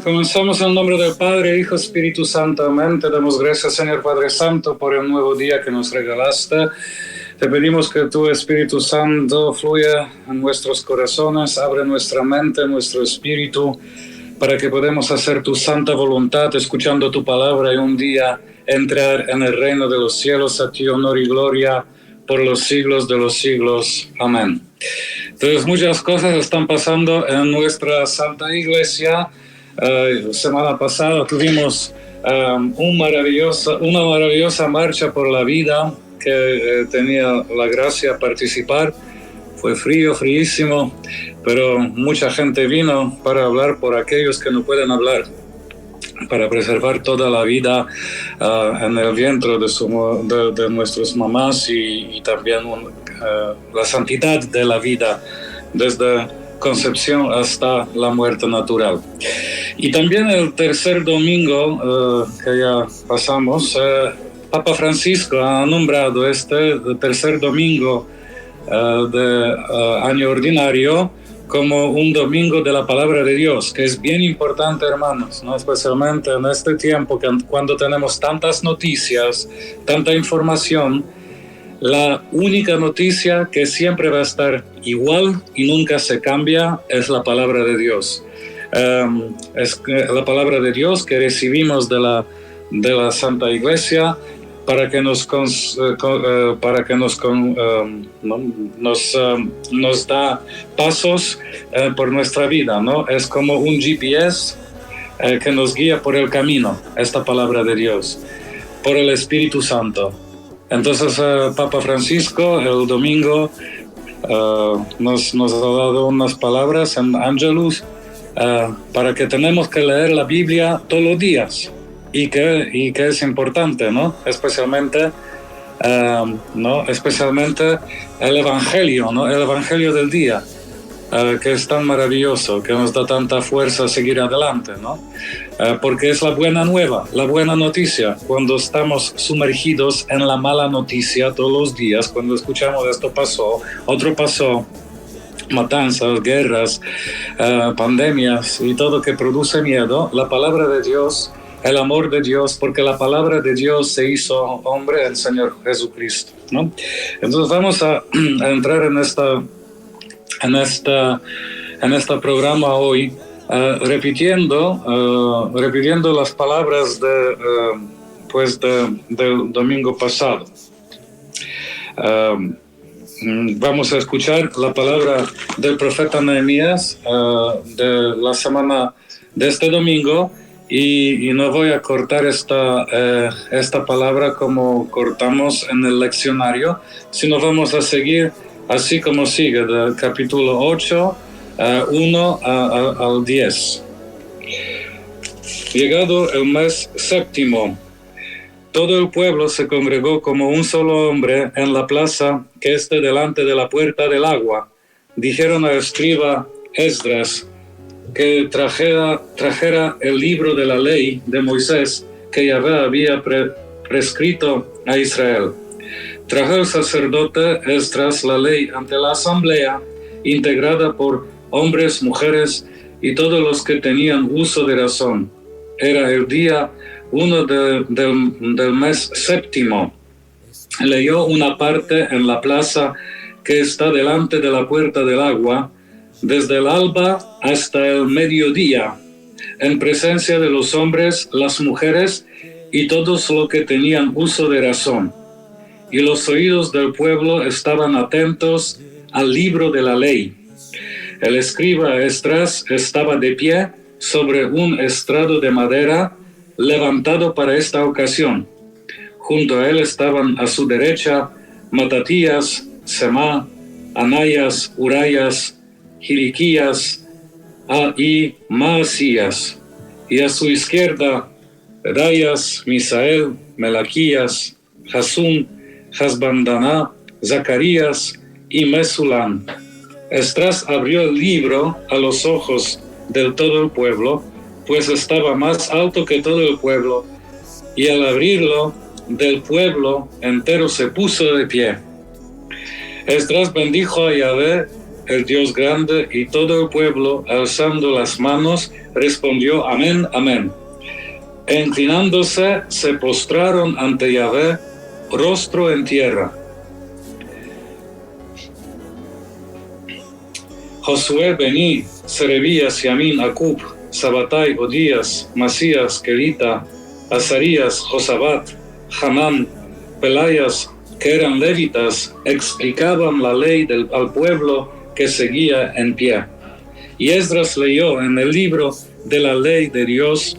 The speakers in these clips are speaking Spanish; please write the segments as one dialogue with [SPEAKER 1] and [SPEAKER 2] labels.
[SPEAKER 1] Comenzamos en el nombre del Padre, Hijo, Espíritu Santo. Amén. Te damos gracias, Señor Padre Santo, por el nuevo día que nos regalaste. Te pedimos que tu Espíritu Santo fluya en nuestros corazones, abre nuestra mente, nuestro espíritu, para que podamos hacer tu santa voluntad, escuchando tu palabra y un día entrar en el reino de los cielos. A ti honor y gloria por los siglos de los siglos. Amén. Entonces, muchas cosas están pasando en nuestra Santa Iglesia. Semana pasada tuvimos una maravillosa marcha por la vida que tenía la gracia de participar. Fue fríísimo, pero mucha gente vino para hablar por aquellos que no pueden hablar, para preservar toda la vida en el vientre de nuestras mamás y también la santidad de la vida desde concepción hasta la muerte natural. Y también el tercer domingo que ya pasamos, Papa Francisco ha nombrado este tercer domingo de año ordinario como un domingo de la palabra de Dios, que es bien importante, hermanos, ¿no? Especialmente en este tiempo cuando tenemos tantas noticias, tanta información. La única noticia que siempre va a estar igual y nunca se cambia es la palabra de Dios. Es la palabra de Dios que recibimos de la Santa Iglesia para que nos da pasos por nuestra vida, ¿no? Es como un GPS que nos guía por el camino, esta palabra de Dios, por el Espíritu Santo. Entonces, Papa Francisco el domingo nos ha dado unas palabras en Angelus para que tenemos que leer la Biblia todos los días y que es importante, ¿no? Especialmente el Evangelio, ¿no? El Evangelio del día, que es tan maravilloso, que nos da tanta fuerza a seguir adelante, ¿no? Porque es la buena nueva, la buena noticia. Cuando estamos sumergidos en la mala noticia todos los días, cuando escuchamos esto pasó, otro pasó, matanzas, guerras, pandemias y todo que produce miedo, la palabra de Dios, el amor de Dios, porque la palabra de Dios se hizo hombre, el Señor Jesucristo, ¿no? Entonces vamos a entrar en este programa hoy, repitiendo las palabras del domingo pasado. Vamos a escuchar la palabra del profeta Nehemías de la semana de este domingo y no voy a cortar esta palabra como cortamos en el leccionario, sino vamos a seguir así como sigue, del capítulo 8, 1 al 10. Llegado el mes séptimo, todo el pueblo se congregó como un solo hombre en la plaza que esté delante de la puerta del agua. Dijeron al escriba Esdras que trajera el libro de la ley de Moisés que Yahvé había prescrito a Israel. Trajo el sacerdote Esdras la ley ante la asamblea, integrada por hombres, mujeres y todos los que tenían uso de razón. Era el día 1 del mes séptimo. Leyó una parte en la plaza que está delante de la puerta del agua, desde el alba hasta el mediodía, en presencia de los hombres, las mujeres y todos los que tenían uso de razón. Y los oídos del pueblo estaban atentos al libro de la ley. El escriba Esdras estaba de pie sobre un estrado de madera levantado para esta ocasión. Junto a él estaban a su derecha Matatías, Semá, Anayas, Urayas, Hiliquías y Maasías, y a su izquierda Pedayas, Misael, Melaquías, Hasún, Hasbandaná, Zacarías y Mesulán. Esdras abrió el libro a los ojos de todo el pueblo, pues estaba más alto que todo el pueblo, y al abrirlo, del pueblo entero se puso de pie. Esdras bendijo a Yahvé el Dios grande, y todo el pueblo, alzando las manos, respondió: Amén, amén. E inclinándose, se postraron ante Yahvé, rostro en tierra. Josué, Bení, Serebías, Yamin, Acub, Sabatai, Odías, Masías, Kelita, Azarías, Josabat, Hanán, Pelayas, que eran levitas, explicaban la ley al pueblo que seguía en pie. Y Esdras leyó en el libro de la ley de Dios,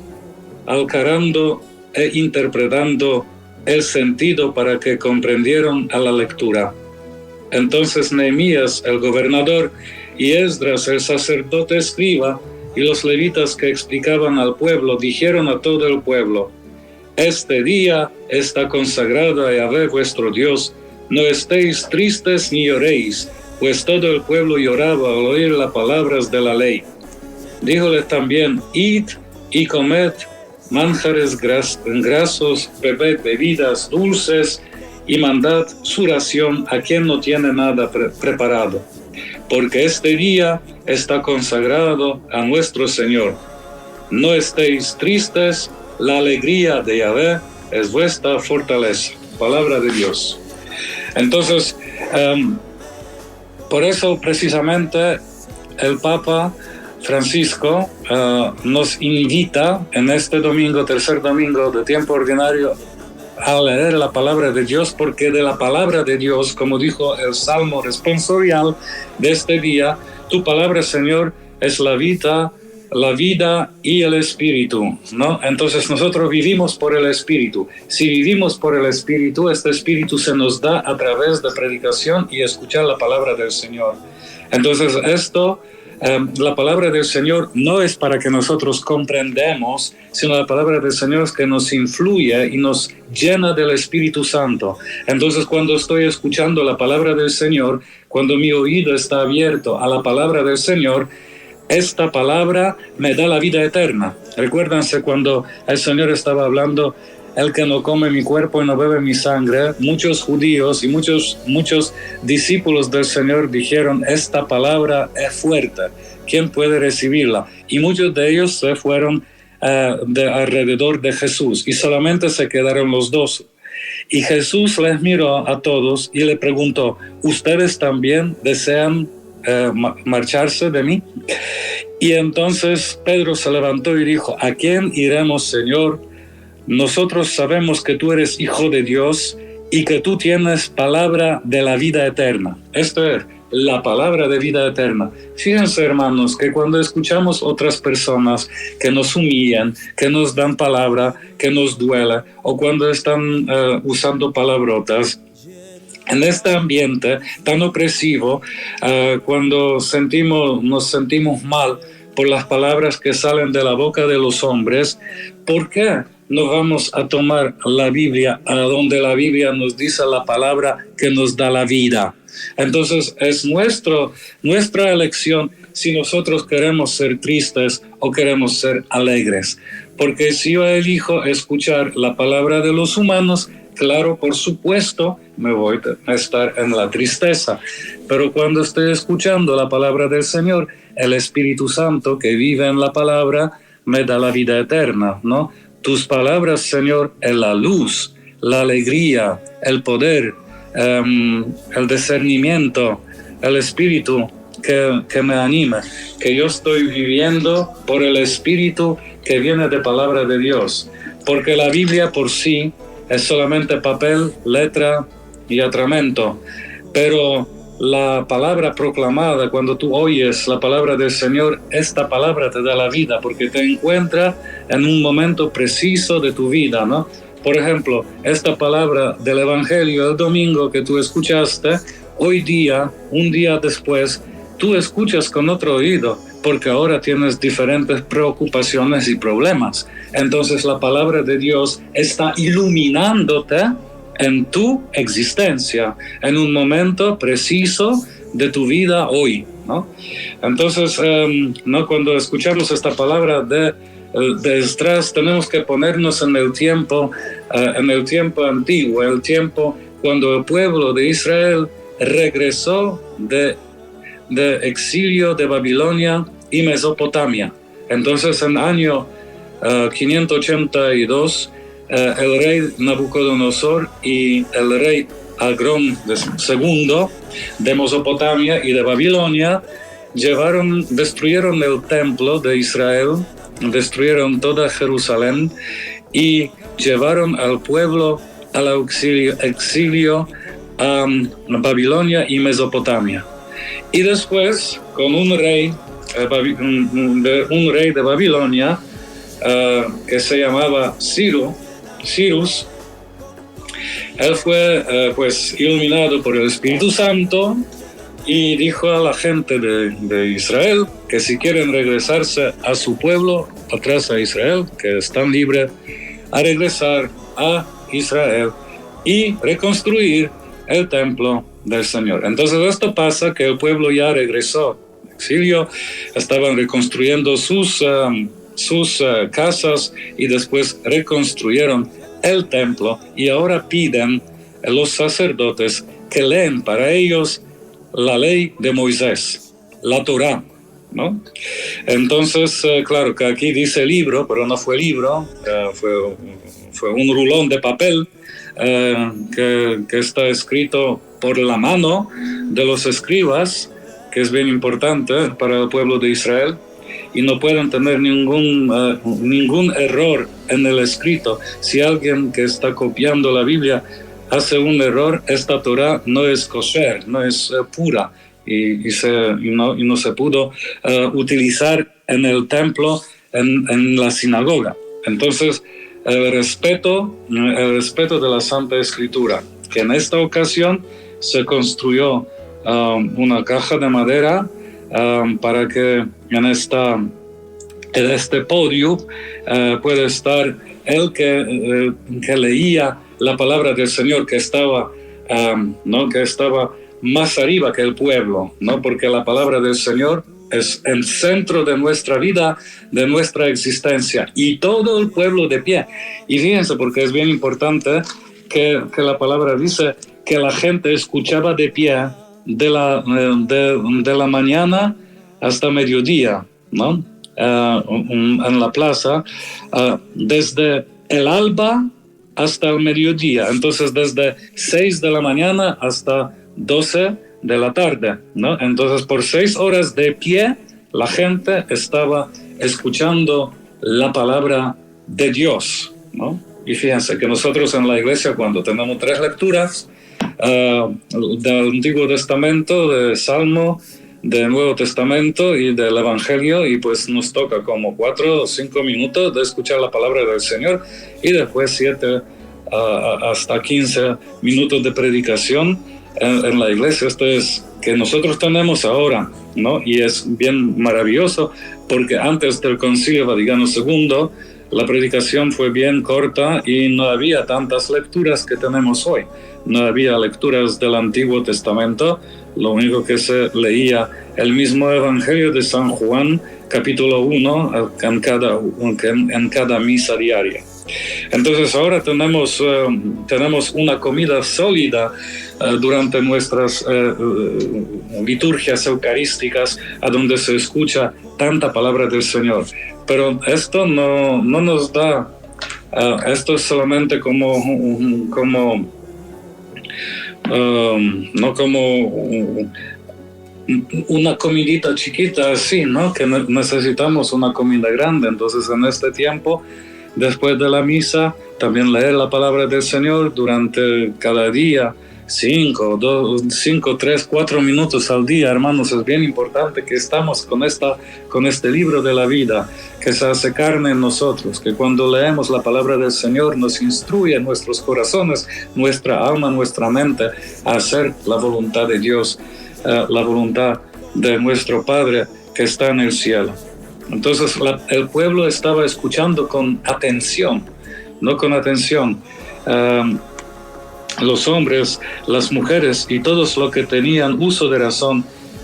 [SPEAKER 1] alcarando e interpretando el sentido para que comprendieran a la lectura. Entonces Nehemías, el gobernador, y Esdras, el sacerdote escriba, y los levitas que explicaban al pueblo, dijeron a todo el pueblo: Este día está consagrado a Yahvé vuestro Dios. No estéis tristes ni lloréis, pues todo el pueblo lloraba al oír las palabras de la ley. Díjoles también: Id y comed manjares grasos, bebed bebidas dulces, y mandad su ración a quien no tiene nada preparado, porque este día está consagrado a nuestro Señor. No estéis tristes, la alegría de Yahvé es vuestra fortaleza. Palabra de Dios. Entonces, por eso precisamente el Papa Francisco nos invita en este domingo, tercer domingo de tiempo ordinario, a leer la palabra de Dios, porque de la palabra de Dios, como dijo el Salmo responsorial de este día, tu palabra, Señor, es la vida y el Espíritu, ¿no? Entonces nosotros vivimos por el Espíritu. Si vivimos por el Espíritu, este Espíritu se nos da a través de predicación y escuchar la palabra del Señor. Entonces la palabra del Señor no es para que nosotros comprendamos, sino la palabra del Señor es que nos influye y nos llena del Espíritu Santo. Entonces, cuando estoy escuchando la palabra del Señor, cuando mi oído está abierto a la palabra del Señor, esta palabra me da la vida eterna. Recuérdense cuando el Señor estaba hablando: el que no come mi cuerpo y no bebe mi sangre. Muchos judíos y muchos discípulos del Señor dijeron: esta palabra es fuerte, ¿quién puede recibirla? Y muchos de ellos se fueron de alrededor de Jesús, y solamente se quedaron los 12. Y Jesús les miró a todos y le preguntó: ¿ustedes también desean marcharse de mí? Y entonces Pedro se levantó y dijo: ¿a quién iremos, Señor? Nosotros sabemos que tú eres Hijo de Dios y que tú tienes palabra de la vida eterna. Esto es la palabra de vida eterna. Fíjense, hermanos, que cuando escuchamos otras personas que nos humillan, que nos dan palabra, que nos duele, o cuando están usando palabrotas, en este ambiente tan opresivo, cuando nos sentimos mal por las palabras que salen de la boca de los hombres, ¿por qué no vamos a tomar la Biblia a donde la Biblia nos dice la palabra que nos da la vida? Entonces es nuestra elección si nosotros queremos ser tristes o queremos ser alegres. Porque si yo elijo escuchar la palabra de los humanos, claro, por supuesto, me voy a estar en la tristeza. Pero cuando estoy escuchando la palabra del Señor, el Espíritu Santo que vive en la palabra me da la vida eterna, ¿no? Tus palabras, Señor, es la luz, la alegría, el poder, el discernimiento, el Espíritu que me anima, que yo estoy viviendo por el Espíritu que viene de palabra de Dios. Porque la Biblia por sí es solamente papel, letra y atramento, pero la palabra proclamada, cuando tú oyes la palabra del Señor, esta palabra te da la vida, porque te encuentra en un momento preciso de tu vida, ¿no? Por ejemplo, esta palabra del Evangelio el domingo que tú escuchaste, hoy día, un día después, tú escuchas con otro oído, porque ahora tienes diferentes preocupaciones y problemas. Entonces la palabra de Dios está iluminándote en tu existencia, en un momento preciso de tu vida hoy, ¿no? Entonces, ¿no? Cuando escuchamos esta palabra de Esdras, tenemos que ponernos en el tiempo antiguo, el tiempo cuando el pueblo de Israel regresó de de exilio de Babilonia y Mesopotamia. Entonces, en año 582, el rey Nabucodonosor y el rey Agrón II de Mesopotamia y de Babilonia destruyeron el templo de Israel, destruyeron toda Jerusalén y llevaron al pueblo al exilio a Babilonia y Mesopotamia. Y después, con un rey de Babilonia que se llamaba Cyrus, él fue pues iluminado por el Espíritu Santo y dijo a la gente de Israel que si quieren regresarse a su pueblo, atrás a Israel, que están libres a regresar a Israel y reconstruir el templo del Señor. Entonces esto pasa que el pueblo ya regresó al exilio, estaban reconstruyendo sus casas y después reconstruyeron el templo y ahora piden a los sacerdotes que leen para ellos la ley de Moisés, la Torá, ¿no? Entonces, claro que aquí dice libro, pero no fue libro, fue un rulón de papel que está escrito por la mano de los escribas, que es bien importante para el pueblo de Israel, y no pueden tener ningún error en el escrito. Si alguien que está copiando la Biblia hace un error, esta Torah no es kosher, no es pura, y no se pudo utilizar en el templo, en la sinagoga. Entonces, el respeto de la Santa Escritura, que en esta ocasión se construyó una caja de madera para que en este podio puede estar el que leía la palabra del Señor, que estaba más arriba que el pueblo, ¿no? Porque la palabra del Señor es el centro de nuestra vida, de nuestra existencia, y todo el pueblo de pie. Y fíjense, porque es bien importante que la palabra dice que la gente escuchaba de pie de la mañana hasta mediodía, ¿no? En la plaza, desde el alba hasta el mediodía. Entonces, desde 6 de la mañana hasta 12 de la tarde, ¿no? Entonces, por 6 horas de pie, la gente estaba escuchando la palabra de Dios, ¿no? Y fíjense que nosotros en la iglesia, cuando tenemos 3 lecturas del Antiguo Testamento, de Salmo, del Nuevo Testamento y del Evangelio, y pues nos toca como 4 o 5 minutos de escuchar la palabra del Señor, y después 7 hasta 15 minutos de predicación en la iglesia. Esto es que nosotros tenemos ahora, ¿no? Y es bien maravilloso, porque antes del Concilio Vaticano II la predicación fue bien corta y no había tantas lecturas que tenemos hoy. No había lecturas del Antiguo Testamento, lo único que se leía el mismo Evangelio de San Juan, capítulo 1, en cada misa diaria. Entonces ahora tenemos una comida sólida durante nuestras liturgias eucarísticas, a donde se escucha tanta palabra del Señor. Pero esto no nos da, esto es solamente no como una comidita chiquita así, ¿no? Que necesitamos una comida grande. Entonces, en este tiempo, después de la misa, también leer la palabra del Señor durante cada día, 5, 3, 4 minutos al día, hermanos. Es bien importante que estamos con este libro de la vida, que se hace carne en nosotros, que cuando leemos la palabra del Señor nos instruye nuestros corazones, nuestra alma, nuestra mente a hacer la voluntad de Dios, la voluntad de nuestro Padre que está en el cielo. Entonces el pueblo estaba escuchando con atención, no con atención. Los hombres, las mujeres y todos los que tenían uso de razón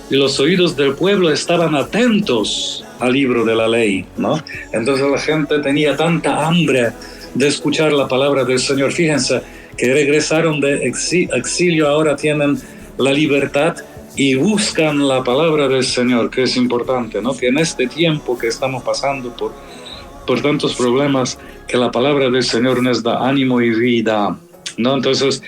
[SPEAKER 1] y los oídos del pueblo estaban atentos al libro de la ley, ¿no? Entonces la gente tenía tanta hambre de escuchar la palabra del Señor. Fíjense que regresaron de exilio, ahora tienen la libertad y buscan la palabra del Señor, que es importante, ¿no? Que en este tiempo que estamos pasando por tantos problemas, que la palabra del Señor nos da ánimo y vida, ¿no? Entonces,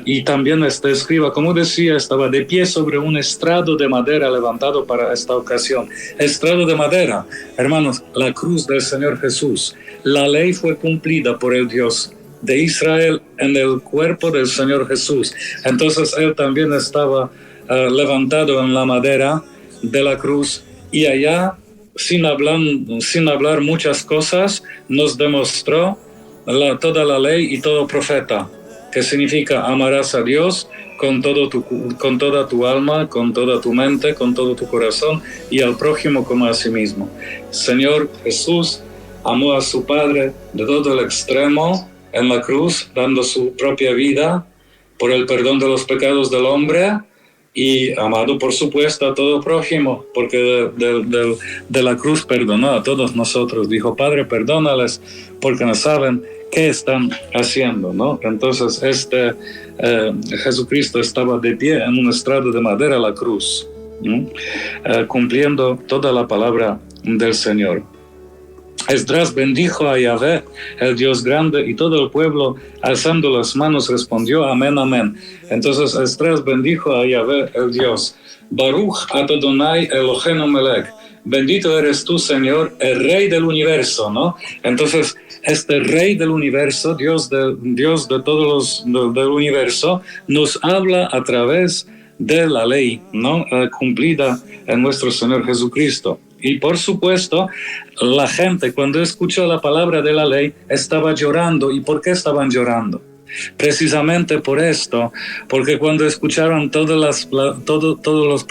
[SPEAKER 1] y también este escriba, como decía, estaba de pie sobre un estrado de madera levantado para esta ocasión. Estrado de madera, hermanos, la cruz del Señor Jesús. La ley fue cumplida por el Dios de Israel en el cuerpo del Señor Jesús. Entonces él también estaba levantado en la madera de la cruz, y allá, sin hablar muchas cosas, nos demostró toda la ley y todo profeta, que significa: amarás a Dios con toda tu alma, con toda tu mente, con todo tu corazón, y al prójimo como a sí mismo. Señor Jesús amó a su Padre de todo el extremo en la cruz, dando su propia vida por el perdón de los pecados del hombre, y amado, por supuesto, a todo prójimo, porque de la cruz perdonó a todos nosotros. Dijo: Padre, perdónales, porque no saben qué están haciendo, ¿no? Entonces Jesucristo estaba de pie en un estrado de madera, la cruz, ¿no? Cumpliendo toda la palabra del Señor. Esdras bendijo a Yahvé, el Dios grande, y todo el pueblo, alzando las manos, respondió: amén, amén. Entonces Esdras bendijo a Yahvé, el Dios. Baruch Adonai Eloheinu melech. Bendito eres tú, Señor, el Rey del universo, ¿no? Entonces, este Rey del universo, Dios de todos del universo, nos habla a través de la ley, ¿no? Cumplida en nuestro Señor Jesucristo. Y por supuesto, la gente, cuando escuchó la palabra de la ley, estaba llorando. ¿Y por qué estaban llorando? Precisamente por esto, porque cuando escucharon todos los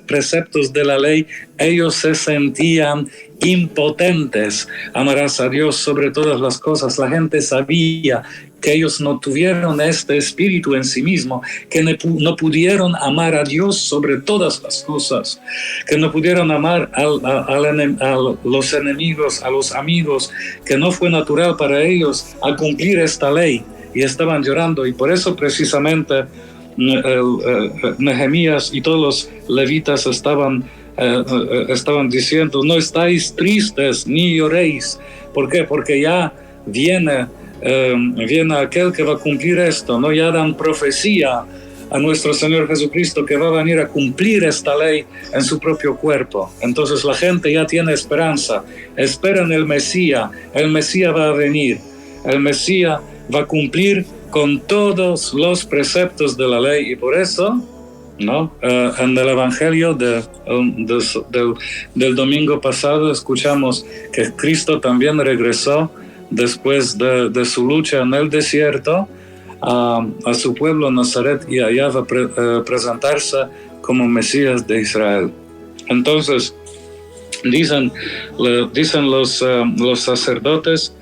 [SPEAKER 1] preceptos de la ley, ellos se sentían impotentes. Amarás a Dios sobre todas las cosas. La gente sabía que ellos no tuvieron este espíritu en sí mismo, que no pudieron amar a Dios sobre todas las cosas, que no pudieron amar a los enemigos, a los amigos, que no fue natural para ellos a cumplir esta ley, y estaban llorando. Y por eso precisamente Nehemías y todos los levitas estaban diciendo: no estáis tristes ni lloréis. ¿Por qué? Porque ya viene aquel que va a cumplir esto, ¿no? Ya dan profecía a nuestro Señor Jesucristo, que va a venir a cumplir esta ley en su propio cuerpo. Entonces la gente ya tiene esperanza, esperan el Mesías va a venir, el Mesías va a cumplir con todos los preceptos de la ley. Y por eso, ¿no? En el Evangelio del domingo pasado escuchamos que Cristo también regresó después de su lucha en el desierto a su pueblo Nazaret, y allá va a presentarse como Mesías de Israel. Entonces dicen los sacerdotes,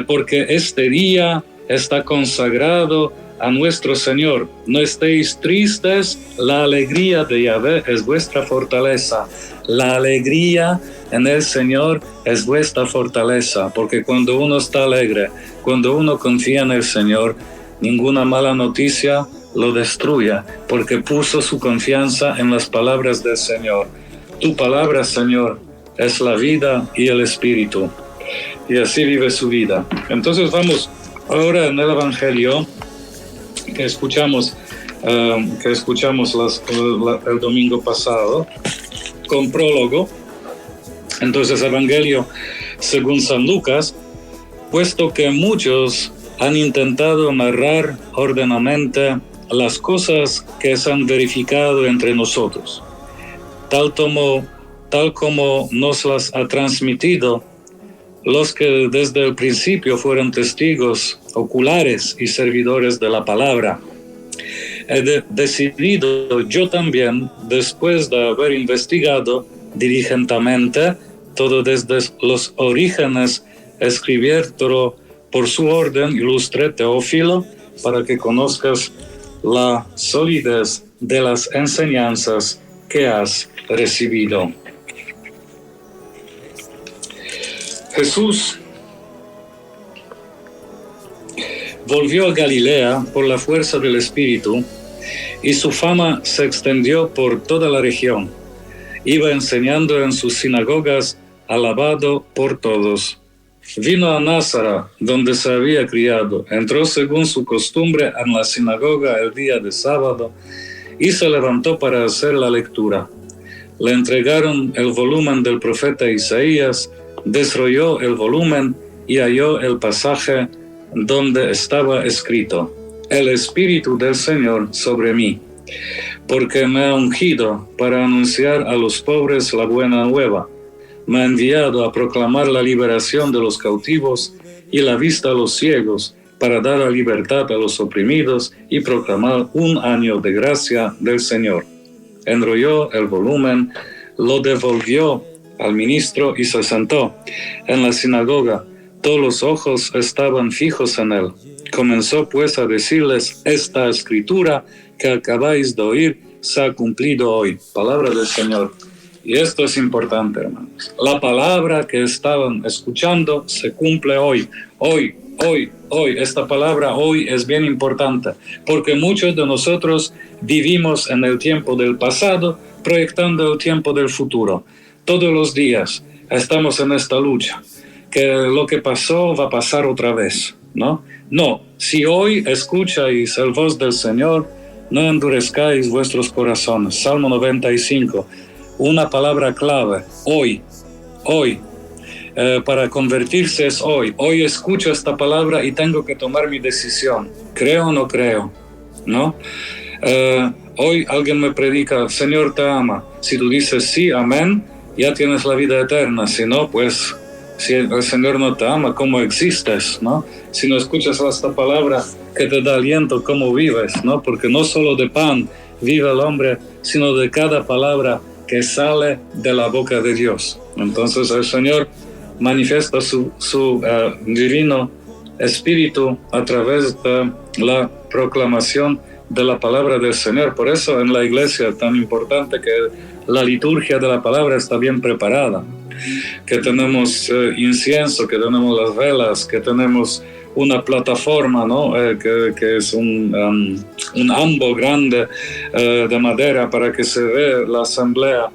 [SPEAKER 1] porque este día está consagrado a nuestro Señor. No estéis tristes, la alegría de Yahvé es vuestra fortaleza. La alegría en el Señor es vuestra fortaleza, porque cuando uno está alegre, cuando uno confía en el Señor, ninguna mala noticia lo destruye, porque puso su confianza en las palabras del Señor. Tu palabra, Señor, es la vida y el espíritu. Y así vive su vida. Entonces vamos ahora en el Evangelio que escuchamos el domingo pasado, con prólogo. Entonces, Evangelio según San Lucas: puesto que muchos han intentado narrar ordenadamente las cosas que se han verificado entre nosotros, tal como nos las ha transmitido los que desde el principio fueron testigos oculares y servidores de la palabra. He decidido yo también, después de haber investigado diligentemente todo desde los orígenes, escribirlo por su orden ilustre, Teófilo, para que conozcas la solidez de las enseñanzas que has recibido. Jesús volvió a Galilea por la fuerza del Espíritu y su fama se extendió por toda la región. Iba enseñando en sus sinagogas, alabado por todos. Vino a Nazaret, donde se había criado, entró según su costumbre en la sinagoga el día de sábado y se levantó para hacer la lectura. Le entregaron el volumen del profeta Isaías, desrolló el volumen y halló el pasaje donde estaba escrito: El Espíritu del Señor sobre mí, porque me ha ungido para anunciar a los pobres la buena nueva. Me ha enviado a proclamar la liberación de los cautivos y la vista a los ciegos, para dar la libertad a los oprimidos y proclamar un año de gracia del Señor. Enrolló el volumen, lo devolvió al ministro y se sentó. En la sinagoga, todos los ojos estaban fijos en él. Comenzó pues a decirles: esta escritura que acabáis de oír se ha cumplido hoy. Palabra del Señor. Y esto es importante, hermanos. La palabra que estaban escuchando se cumple hoy. Hoy. Esta palabra hoy es bien importante, porque muchos de nosotros vivimos en el tiempo del pasado, proyectando el tiempo del futuro. Todos los días estamos en esta lucha, que lo que pasó va a pasar otra vez, ¿no? No, si hoy escucháis el voz del Señor, no endurezcáis vuestros corazones. Salmo 95, una palabra clave: hoy. Para convertirse es hoy. Hoy escucho esta palabra y tengo que tomar mi decisión. ¿Creo o no creo? ¿No? Hoy alguien me predica: el Señor te ama. Si tú dices sí, amén, ya tienes la vida eterna. Si no, pues, si el Señor no te ama, ¿cómo existes? ¿No? Si no escuchas esta palabra que te da aliento, ¿cómo vives? ¿No? Porque no solo de pan vive el hombre, sino de cada palabra que sale de la boca de Dios. Entonces el Señor manifiesta su divino espíritu a través de la proclamación de la palabra del Señor. Por eso en la iglesia es tan importante que la liturgia de la palabra está bien preparada, que tenemos incienso, que tenemos las velas, que tenemos una plataforma, ¿no? Que es un ambo grande de madera para que se vea la asamblea.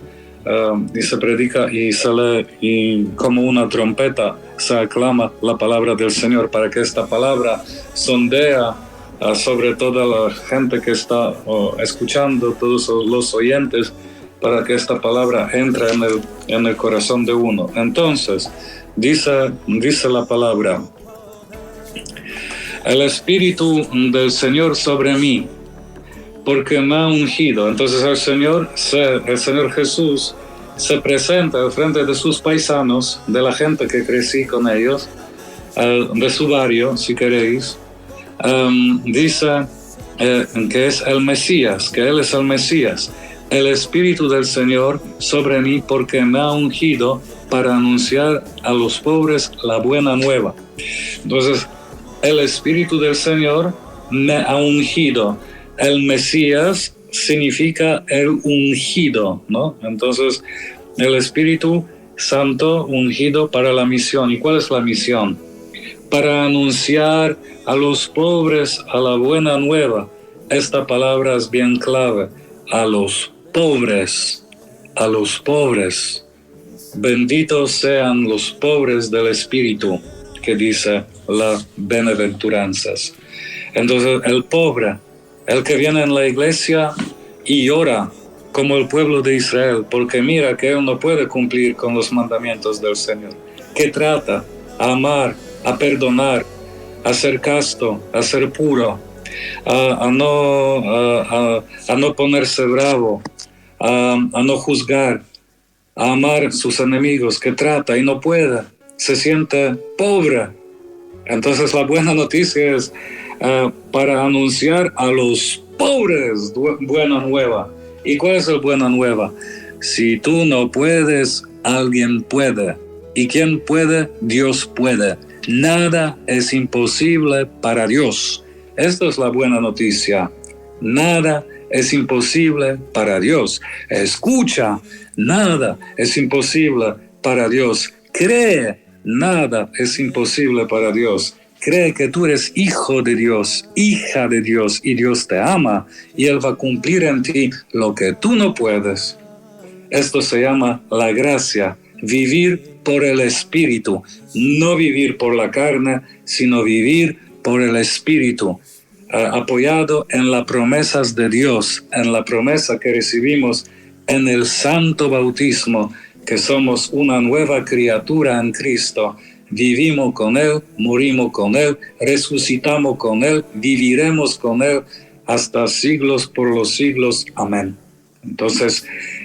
[SPEAKER 1] Y se predica y se lee, y como una trompeta se aclama la palabra del Señor, para que esta palabra sondea sobre toda la gente que está escuchando, todos los oyentes, para que esta palabra entre en el corazón de uno. Entonces dice la palabra: el Espíritu del Señor sobre mí, porque me ha ungido. Entonces el Señor Jesús se presenta al frente de sus paisanos, de la gente que crecí con ellos, de su barrio, si queréis. Dice que es el Mesías, que Él es el Mesías. El Espíritu del Señor sobre mí, porque me ha ungido para anunciar a los pobres la buena nueva. Entonces, el Espíritu del Señor me ha ungido. El Mesías significa el ungido, ¿no? Entonces, el Espíritu Santo ungido para la misión. ¿Y cuál es la misión? Para anunciar a los pobres a la buena nueva. Esta palabra es bien clave. A los pobres, a los pobres. Benditos sean los pobres del Espíritu, que dice las bienaventuranzas. Entonces, el pobre, el que viene en la iglesia y ora como el pueblo de Israel, porque mira que él no puede cumplir con los mandamientos del Señor, que trata a amar, a perdonar, a ser casto, a ser puro, a no ponerse bravo, a no juzgar, a amar sus enemigos, que trata y no puede, se siente pobre. Entonces la buena noticia es para anunciar a los pobres buena nueva. ¿Y cuál es la buena nueva? Si tú no puedes, alguien puede. ¿Y quién puede? Dios puede. Nada es imposible para Dios. Esta es la buena noticia. Nada es imposible para Dios. Escucha, nada es imposible para Dios. Cree, nada es imposible para Dios. cree que tú eres hijo de Dios, hija de Dios, y Dios te ama, y Él va a cumplir en ti lo que tú no puedes. Esto se llama la gracia, vivir por el Espíritu, no vivir por la carne, sino vivir por el Espíritu, apoyado en las promesas de Dios, en la promesa que recibimos en el santo bautismo, que somos una nueva criatura en Cristo. Vivimos con Él, morimos con Él, resucitamos con Él, viviremos con Él hasta siglos por los siglos. Amén. Entonces,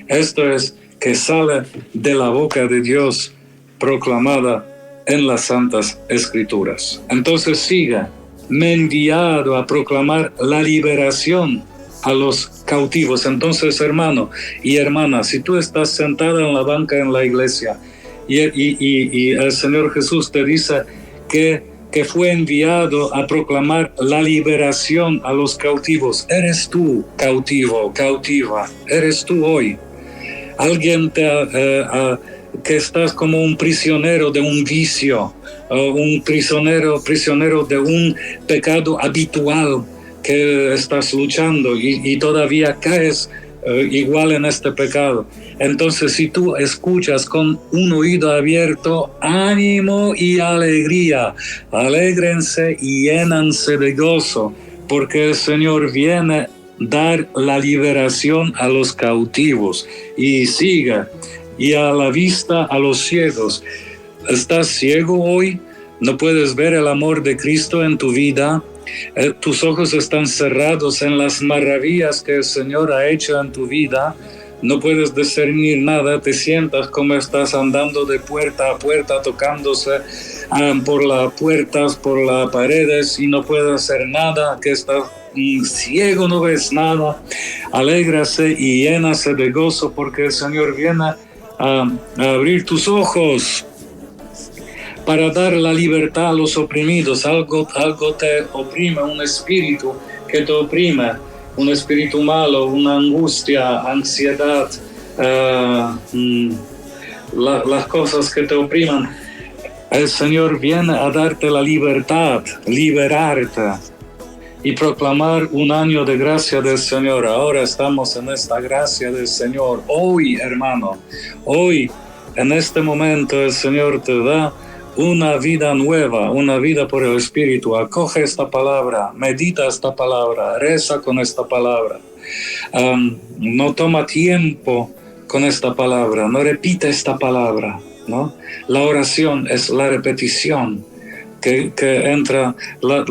[SPEAKER 1] esto es que sale de la boca de Dios, proclamada en las Santas Escrituras. Entonces siga, me he enviado a proclamar la liberación a los cautivos. Entonces, hermano y hermana, si tú estás sentada en la banca en la iglesia y el Señor Jesús te dice que fue enviado a proclamar la liberación a los cautivos, eres tú cautivo, cautiva, eres tú hoy. Alguien que estás como un prisionero de un vicio, un prisionero de un pecado habitual que estás luchando y todavía caes igual en este pecado. Entonces, si tú escuchas con un oído abierto, ánimo y alegría, alégrense y llénanse de gozo, porque el Señor viene a dar la liberación a los cautivos. Y siga, y a la vista a los ciegos. ¿Estás ciego hoy? ¿No puedes ver el amor de Cristo en tu vida? Tus ojos están cerrados en las maravillas que el Señor ha hecho en tu vida. No puedes discernir nada, te sientas como estás andando de puerta a puerta, tocándose por las puertas, por las paredes, y no puedes hacer nada, que estás ciego, no ves nada. Alégrase y llénase de gozo, porque el Señor viene a abrir tus ojos para dar la libertad a los oprimidos. Algo te oprime, un espíritu que te oprime, un espíritu malo, una angustia, ansiedad, las cosas que te opriman. El Señor viene a darte la libertad, liberarte y proclamar un año de gracia del Señor. Ahora estamos en esta gracia del Señor. Hoy, hermano, hoy, en este momento, el Señor te da una vida nueva, una vida por el Espíritu. Acoge esta palabra, medita esta palabra, reza con esta palabra. No toma tiempo con esta palabra, no repite esta palabra, ¿no? La oración es la repetición que entra. La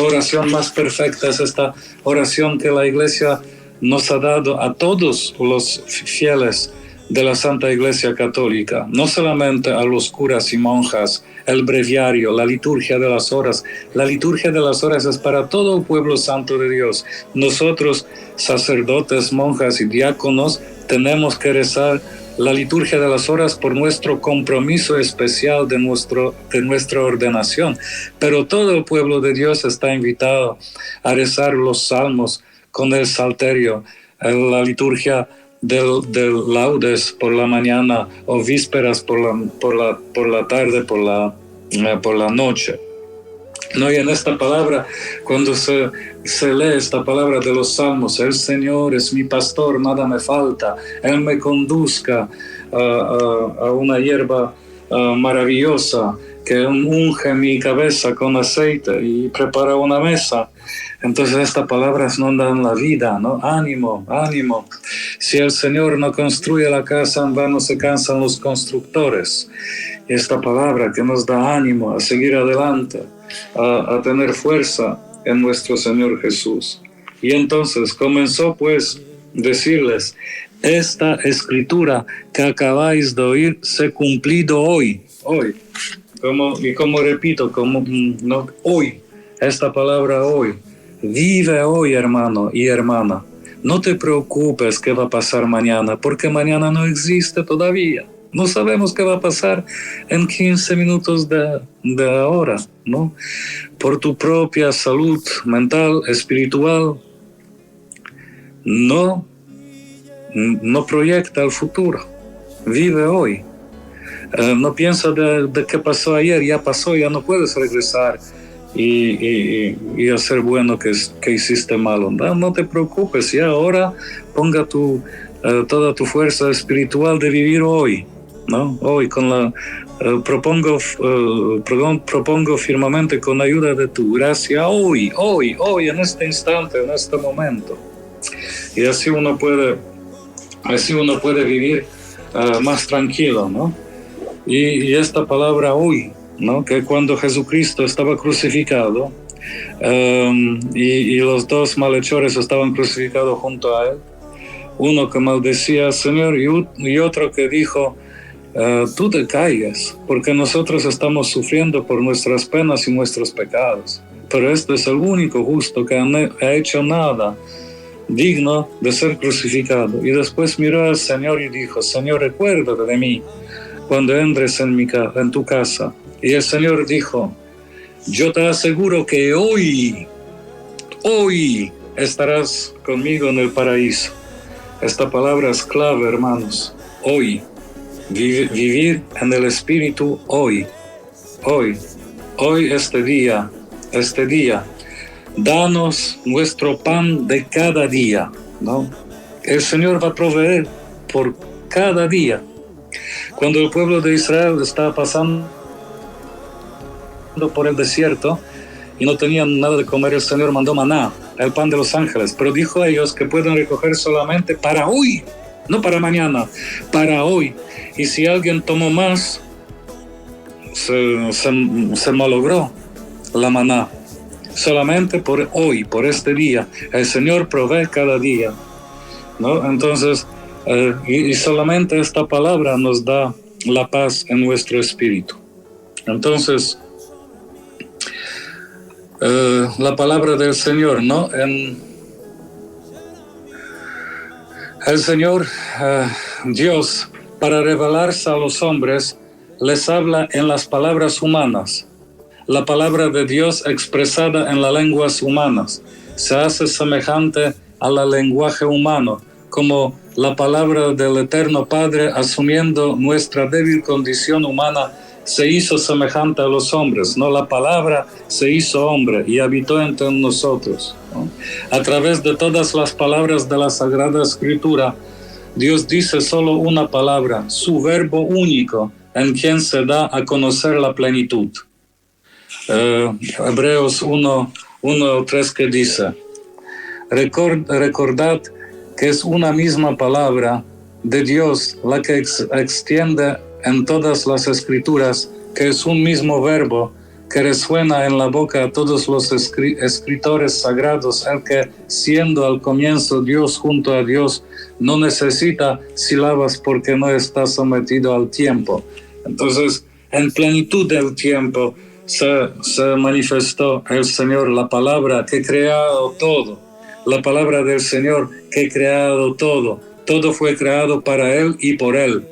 [SPEAKER 1] oración más perfecta es esta oración que la Iglesia nos ha dado a todos los fieles de la Santa Iglesia Católica, no solamente a los curas y monjas, el breviario, la liturgia de las horas. La liturgia de las horas es para todo el pueblo santo de Dios. Nosotros, sacerdotes, monjas y diáconos, tenemos que rezar la liturgia de las horas por nuestro compromiso especial de nuestra ordenación. Pero todo el pueblo de Dios está invitado a rezar los salmos con el salterio, la liturgia del laudes por la mañana o vísperas por la tarde, por la noche. No, y en esta palabra, cuando se lee esta palabra de los salmos, el Señor es mi pastor, nada me falta, Él me conduzca a una hierba maravillosa, que unge mi cabeza con aceite y prepara una mesa. Entonces estas palabras nos dan la vida, ¿no? Ánimo, ánimo. Si el Señor no construye la casa, en vano se cansan los constructores. Y esta palabra que nos da ánimo a seguir adelante, a tener fuerza en nuestro Señor Jesús. Y entonces comenzó pues decirles, esta escritura que acabáis de oír se ha cumplido hoy. Como repito, no, hoy, esta palabra hoy. Vive hoy, hermano y hermana. No te preocupes qué va a pasar mañana, porque mañana no existe todavía. No sabemos qué va a pasar en 15 minutos de ahora, ¿no? Por tu propia salud mental, espiritual, no proyecta el futuro. Vive hoy. No piensa de qué pasó ayer, ya pasó, ya no puedes regresar y hacer bueno que hiciste malo. No te preocupes, ya ahora ponga toda tu fuerza espiritual de vivir hoy, ¿no? Hoy propongo firmemente con ayuda de tu gracia hoy, en este instante, en este momento. Y así uno puede vivir más tranquilo, ¿no? Y esta palabra hoy, ¿no? Que cuando Jesucristo estaba crucificado y los dos malhechores estaban crucificados junto a él, uno que maldecía al Señor y otro que dijo, tú te caigas, porque nosotros estamos sufriendo por nuestras penas y nuestros pecados, pero este es el único justo que ha hecho nada digno de ser crucificado. Y después miró al Señor y dijo, Señor, recuérdate de mí cuando entres en tu casa. Y el Señor dijo, yo te aseguro que hoy estarás conmigo en el paraíso. Esta palabra es clave, hermanos. Hoy. Vivir en el Espíritu hoy, este día. Danos nuestro pan de cada día, ¿no? El Señor va a proveer por cada día. Cuando el pueblo de Israel estaba pasando por el desierto y no tenían nada de comer, el Señor mandó maná, el pan de los ángeles, pero dijo a ellos que pueden recoger solamente para hoy, no para mañana, para hoy. Y si alguien tomó más, se malogró la maná. Solamente por hoy, por este día. El Señor provee cada día, ¿no? Entonces, y solamente esta palabra nos da la paz en nuestro espíritu. Entonces, la palabra del Señor, ¿no? El Señor, Dios, para revelarse a los hombres, les habla en las palabras humanas. La palabra de Dios expresada en las lenguas humanas se hace semejante al lenguaje humano, como la palabra del Eterno Padre, asumiendo nuestra débil condición humana, se hizo semejante a los hombres, ¿no? La palabra se hizo hombre y habitó entre nosotros, ¿no? A través de todas las palabras de la Sagrada Escritura, Dios dice solo una palabra, su verbo único, en quien se da a conocer la plenitud. Hebreos 1:3 que dice, recordad que es una misma palabra de Dios la que extiende en todas las escrituras, que es un mismo verbo que resuena en la boca a todos los escritores sagrados, el que, siendo al comienzo Dios junto a Dios, no necesita sílabas porque no está sometido al tiempo. Entonces, en plenitud del tiempo se manifestó el Señor, la palabra que ha creado todo, la palabra del Señor que ha creado todo. Todo fue creado para Él y por Él.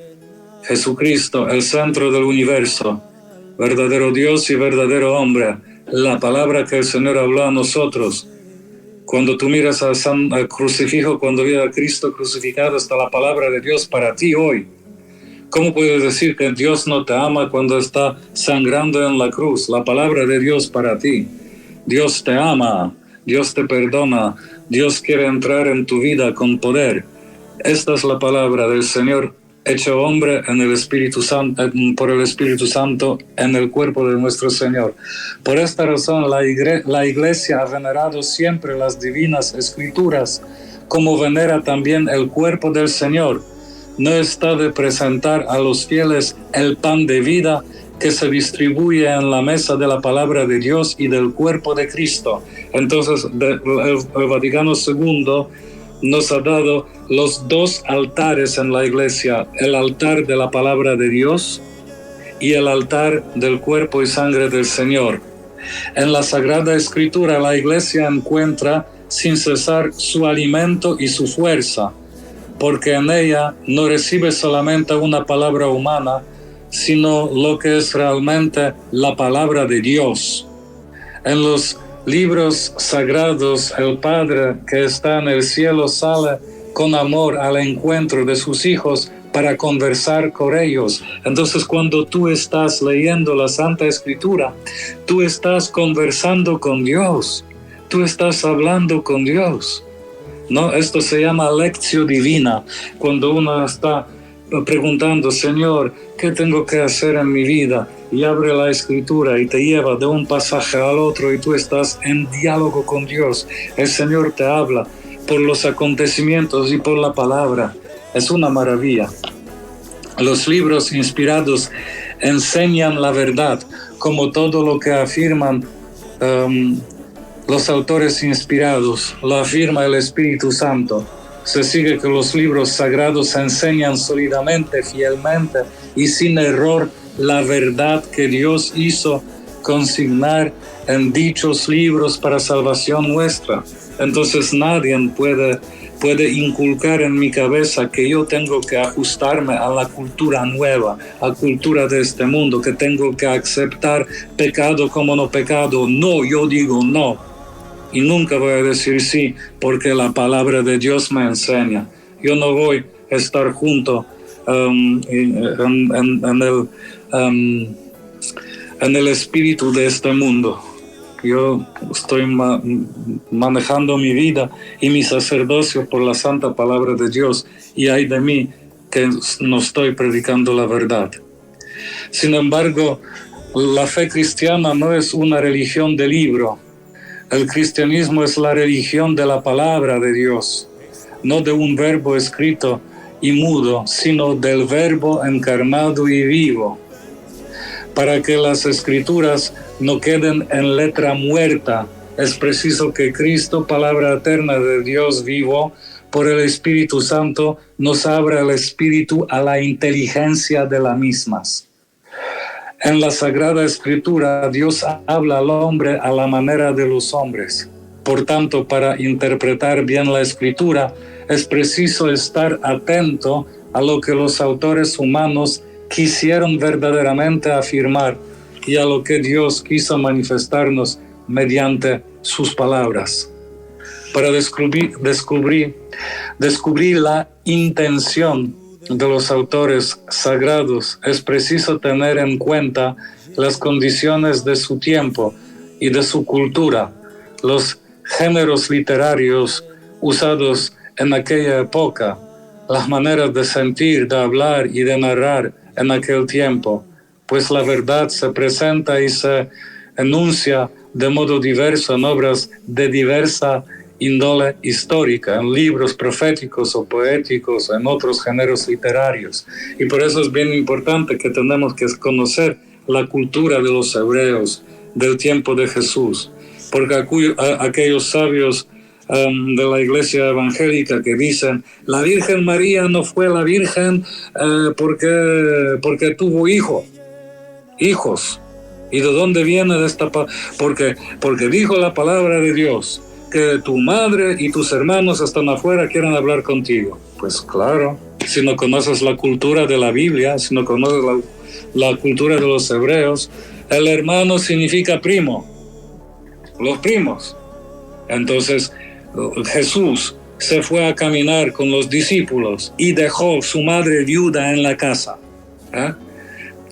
[SPEAKER 1] Jesucristo, el centro del universo, verdadero Dios y verdadero hombre, la palabra que el Señor habló a nosotros. Cuando tú miras al crucifijo, cuando ves a Cristo crucificado, está la palabra de Dios para ti hoy. ¿Cómo puedes decir que Dios no te ama cuando está sangrando en la cruz? La palabra de Dios para ti. Dios te ama, Dios te perdona, Dios quiere entrar en tu vida con poder. Esta es la palabra del Señor hecho hombre en el Espíritu Santo, por el Espíritu Santo en el cuerpo de nuestro Señor. Por esta razón la Iglesia ha venerado siempre las divinas escrituras, como venera también el cuerpo del Señor. No está de presentar a los fieles el pan de vida que se distribuye en la mesa de la palabra de Dios y del cuerpo de Cristo. Entonces el Vaticano II nos ha dado los dos altares en la iglesia, el altar de la palabra de Dios y el altar del cuerpo y sangre del Señor. En la Sagrada Escritura la iglesia encuentra sin cesar su alimento y su fuerza, porque en ella no recibe solamente una palabra humana, sino lo que es realmente la palabra de Dios. En los libros sagrados, el Padre que está en el cielo sale con amor al encuentro de sus hijos para conversar con ellos. Entonces, cuando tú estás leyendo la Santa Escritura, tú estás conversando con Dios, tú estás hablando con Dios. ¿No? Esto se llama lección divina, cuando uno está preguntando, Señor, ¿qué tengo que hacer en mi vida? Y abre la Escritura y te lleva de un pasaje al otro y tú estás en diálogo con Dios. El Señor te habla por los acontecimientos y por la palabra. Es una maravilla. Los libros inspirados enseñan la verdad, como todo lo que afirman los autores inspirados, lo afirma el Espíritu Santo. Se sigue que los libros sagrados enseñan sólidamente, fielmente y sin error la verdad que Dios hizo consignar en dichos libros para salvación nuestra. Entonces nadie puede inculcar en mi cabeza que yo tengo que ajustarme a la cultura nueva, a la cultura de este mundo, que tengo que aceptar pecado como no pecado. No, yo digo no. Y nunca voy a decir sí, porque la palabra de Dios me enseña. Yo no voy a estar junto en el espíritu de este mundo. Yo estoy manejando mi vida y mi sacerdocio por la santa palabra de Dios, y ay de mí que no estoy predicando la verdad. Sin embargo, la fe cristiana no es una religión de libro. El cristianismo es la religión de la palabra de Dios, no de un verbo escrito y mudo, sino del verbo encarnado y vivo. Para que las escrituras no queden en letra muerta, es preciso que Cristo, palabra eterna de Dios vivo, por el Espíritu Santo, nos abra el espíritu a la inteligencia de las mismas. En la Sagrada Escritura, Dios habla al hombre a la manera de los hombres. Por tanto, para interpretar bien la Escritura, es preciso estar atento a lo que los autores humanos quisieron verdaderamente afirmar y a lo que Dios quiso manifestarnos mediante sus palabras. Para descubrir la intención de los autores sagrados, es preciso tener en cuenta las condiciones de su tiempo y de su cultura, los géneros literarios usados en aquella época, las maneras de sentir, de hablar y de narrar en aquel tiempo, pues la verdad se presenta y se enuncia de modo diverso en obras de diversa índole histórica, en libros proféticos o poéticos, en otros géneros literarios. Y por eso es bien importante que tenemos que conocer la cultura de los hebreos del tiempo de Jesús, porque aquellos sabios de la iglesia evangélica que dicen la Virgen María no fue la Virgen porque tuvo hijos. ¿Y de dónde viene de esta porque dijo la palabra de Dios que tu madre y tus hermanos están afuera, quieren hablar contigo? Pues claro, si no conoces la cultura de la Biblia, si no conoces la cultura de los hebreos, el hermano significa primo, los primos. Entonces Jesús se fue a caminar con los discípulos y dejó su madre viuda en la casa.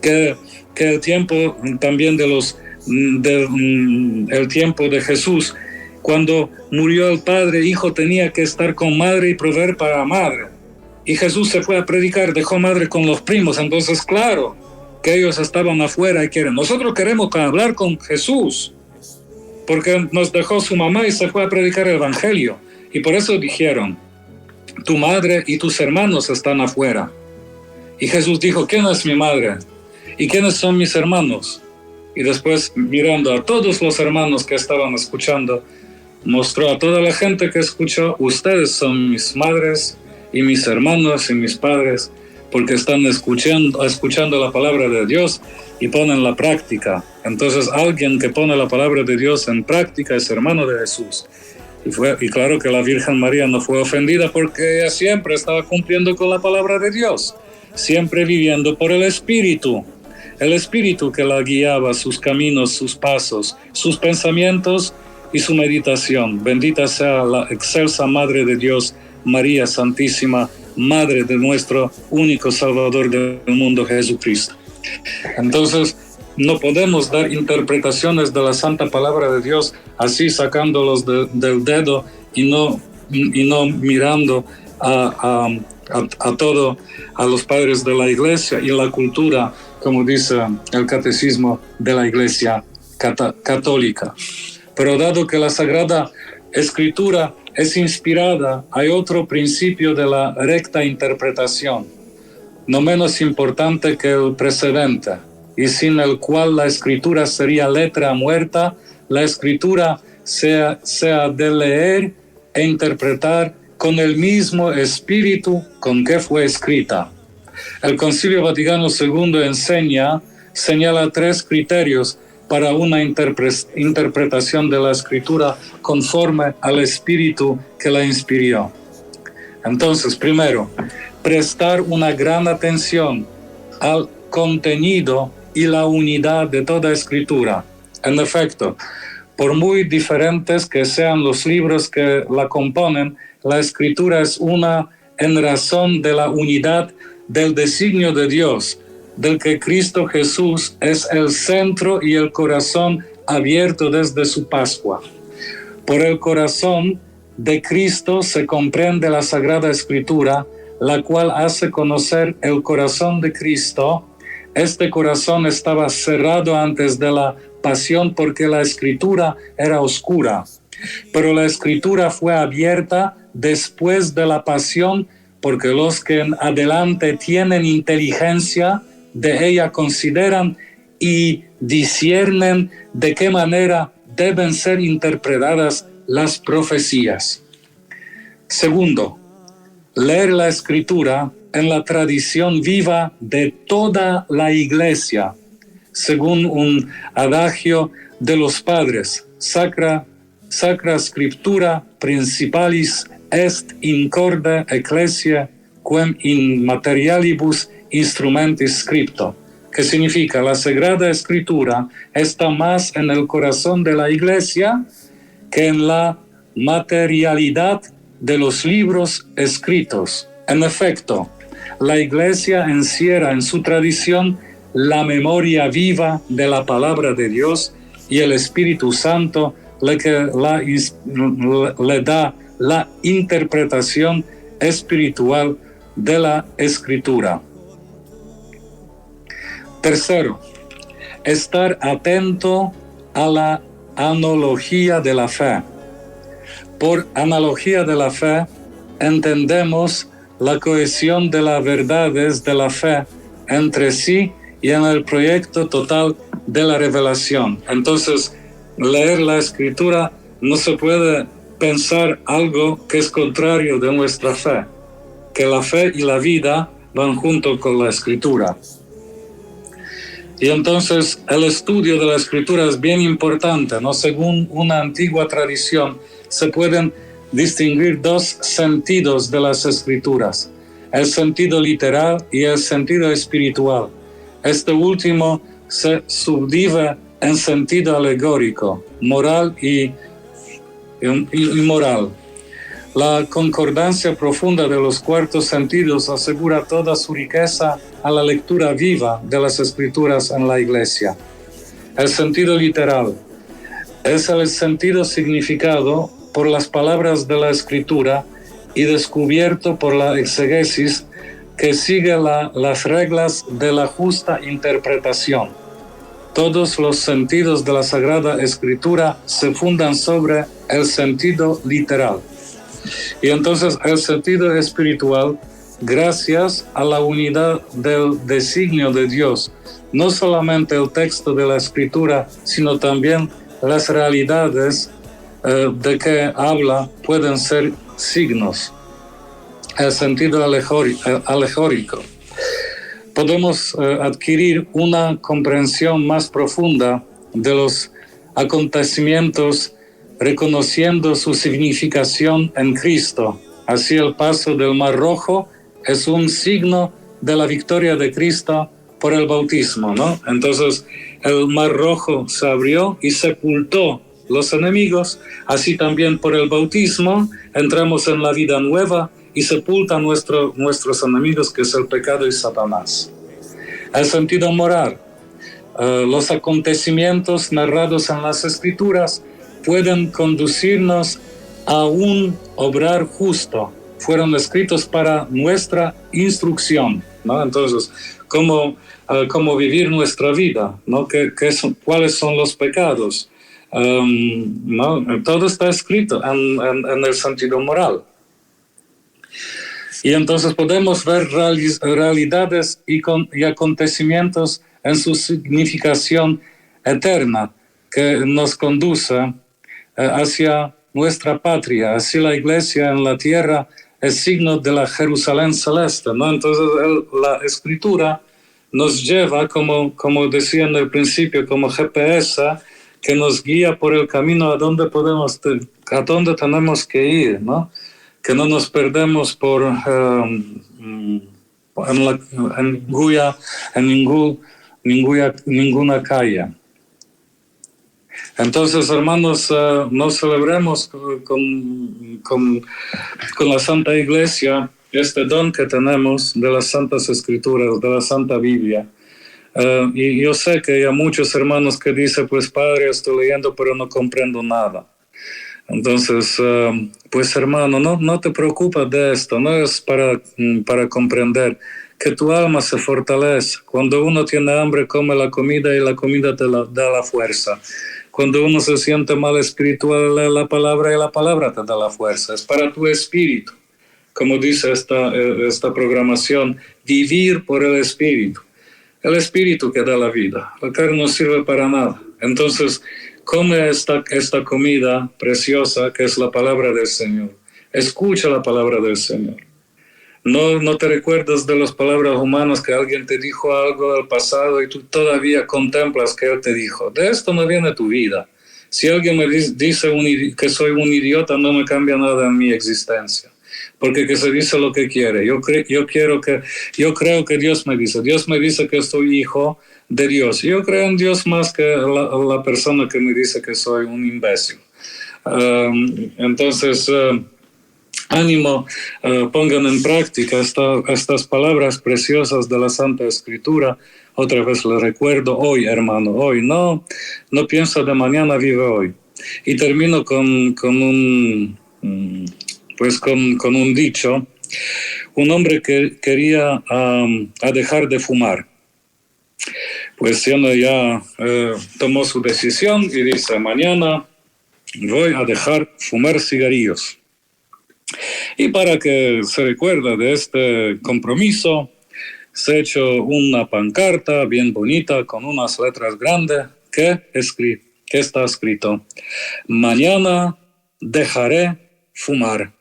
[SPEAKER 1] Que el tiempo también el tiempo de Jesús, cuando murió el padre, hijo tenía que estar con madre y proveer para madre. Y Jesús se fue a predicar, dejó madre con los primos. Entonces, claro, que ellos estaban afuera y quieren. Nosotros queremos hablar con Jesús, porque nos dejó su mamá y se fue a predicar el evangelio. Y por eso dijeron, tu madre y tus hermanos están afuera. Y Jesús dijo, ¿quién es mi madre? ¿Y quiénes son mis hermanos? Y después, mirando a todos los hermanos que estaban escuchando, mostró a toda la gente que escuchó, ustedes son mis madres y mis hermanos y mis padres, porque están escuchando la palabra de Dios y ponen la práctica. Entonces alguien que pone la palabra de Dios en práctica es hermano de Jesús. Y claro que la Virgen María no fue ofendida, porque ella siempre estaba cumpliendo con la palabra de Dios, siempre viviendo por el Espíritu que la guiaba, sus caminos, sus pasos, sus pensamientos y su meditación. Bendita sea la excelsa Madre de Dios, María Santísima, madre de nuestro único Salvador del mundo, Jesucristo. Entonces, no podemos dar interpretaciones de la Santa Palabra de Dios así sacándolos del dedo y no mirando a los padres de la Iglesia y la cultura, como dice el Catecismo de la Iglesia Católica. Pero dado que la Sagrada Escritura es inspirada, hay otro principio de la recta interpretación, no menos importante que el precedente, y sin el cual la Escritura sería letra muerta. La Escritura se ha de leer e interpretar con el mismo espíritu con que fue escrita. El Concilio Vaticano II señala 3 criterios para una interpretación de la Escritura conforme al espíritu que la inspiró. Entonces, primero, prestar una gran atención al contenido y la unidad de toda Escritura. En efecto, por muy diferentes que sean los libros que la componen, la Escritura es una en razón de la unidad del designio de Dios, del que Cristo Jesús es el centro y el corazón abierto desde su Pascua. Por el corazón de Cristo se comprende la Sagrada Escritura, la cual hace conocer el corazón de Cristo. Este corazón estaba cerrado antes de la pasión porque la Escritura era oscura, pero la Escritura fue abierta después de la pasión porque los que en adelante tienen inteligencia de ella consideran y disciernen de qué manera deben ser interpretadas las profecías. Segundo, leer la Escritura en la tradición viva de toda la Iglesia, según un adagio de los padres, Sacra Scriptura principalis est in corde ecclesiae quem in materialibus instrumentis scripto, que significa la Sagrada Escritura está más en el corazón de la Iglesia que en la materialidad de los libros escritos. En efecto, la Iglesia encierra en su tradición la memoria viva de la palabra de Dios y el Espíritu Santo le da la interpretación espiritual de la Escritura. Tercero, estar atento a la analogía de la fe. Por analogía de la fe entendemos la cohesión de las verdades de la fe entre sí y en el proyecto total de la revelación. Entonces, leer la Escritura no se puede pensar algo que es contrario de nuestra fe, que la fe y la vida van junto con la Escritura. Y entonces el estudio de la Escritura es bien importante, ¿no? Según una antigua tradición, se pueden distinguir 2 sentidos de las Escrituras, el sentido literal y el sentido espiritual. Este último se subdivide en sentido alegórico, moral y moral. La concordancia profunda de los 4 sentidos asegura toda su riqueza a la lectura viva de las Escrituras en la Iglesia. El sentido literal es el sentido significado por las palabras de la Escritura y descubierto por la exegesis que sigue las reglas de la justa interpretación. Todos los sentidos de la Sagrada Escritura se fundan sobre el sentido literal. Y entonces el sentido espiritual, gracias a la unidad del designio de Dios, no solamente el texto de la Escritura, sino también las realidades de que habla pueden ser signos. El sentido alegórico. Podemos adquirir una comprensión más profunda de los acontecimientos reconociendo su significación en Cristo. Así el paso del Mar Rojo es un signo de la victoria de Cristo por el bautismo, ¿no? Entonces el Mar Rojo se abrió y sepultó los enemigos. Así también por el bautismo entramos en la vida nueva y sepulta a nuestros enemigos, que es el pecado y Satanás. El sentido moral. Los acontecimientos narrados en las Escrituras pueden conducirnos a un obrar justo. Fueron escritos para nuestra instrucción, ¿no? Entonces, cómo vivir nuestra vida, ¿no? ¿Cuáles son los pecados? ¿No? Todo está escrito en el sentido moral. Y entonces podemos ver realidades y acontecimientos en su significación eterna, que nos conduce hacia nuestra patria. Así la iglesia en la tierra es signo de la Jerusalén celeste, ¿no? Entonces la escritura nos lleva, como decía en el principio, como GPS, que nos guía por el camino a donde tenemos que ir, ¿no? Que no nos perdemos ninguna calle. Entonces, hermanos, no celebremos con la Santa Iglesia este don que tenemos de las Santas Escrituras, de la Santa Biblia. Y yo sé que hay muchos hermanos que dicen, pues padre, estoy leyendo pero no comprendo nada. Entonces, pues hermano, no te preocupes de esto, no es para comprender, que tu alma se fortalece. Cuando uno tiene hambre, come la comida y la comida te da la fuerza. Cuando uno se siente mal espiritual, lee la palabra y la palabra te da la fuerza. Es para tu espíritu. Como dice esta programación, vivir por el espíritu. El espíritu que da la vida. La carne no sirve para nada. Entonces, come esta comida preciosa que es la palabra del Señor. Escucha la palabra del Señor. No te recuerdas de las palabras humanas que alguien te dijo algo del pasado y tú todavía contemplas que Él te dijo. De esto no viene tu vida. Si alguien me dice que soy un idiota, no me cambia nada en mi existencia. Porque que se dice lo que quiere. Yo creo que Dios me dice que soy hijo de Dios. Yo creo en Dios más que la persona que me dice que soy un imbécil. Entonces, ánimo, pongan en práctica estas palabras preciosas de la Santa Escritura. Otra vez les recuerdo, hoy, hermano, hoy. No piensa de mañana, vive hoy. Y termino con un dicho. Un hombre que quería dejar de fumar. Pues ya tomó su decisión y dice, mañana voy a dejar fumar cigarrillos. Y para que se recuerde de este compromiso, se ha hecho una pancarta bien bonita con unas letras grandes que está escrito, mañana dejaré fumar.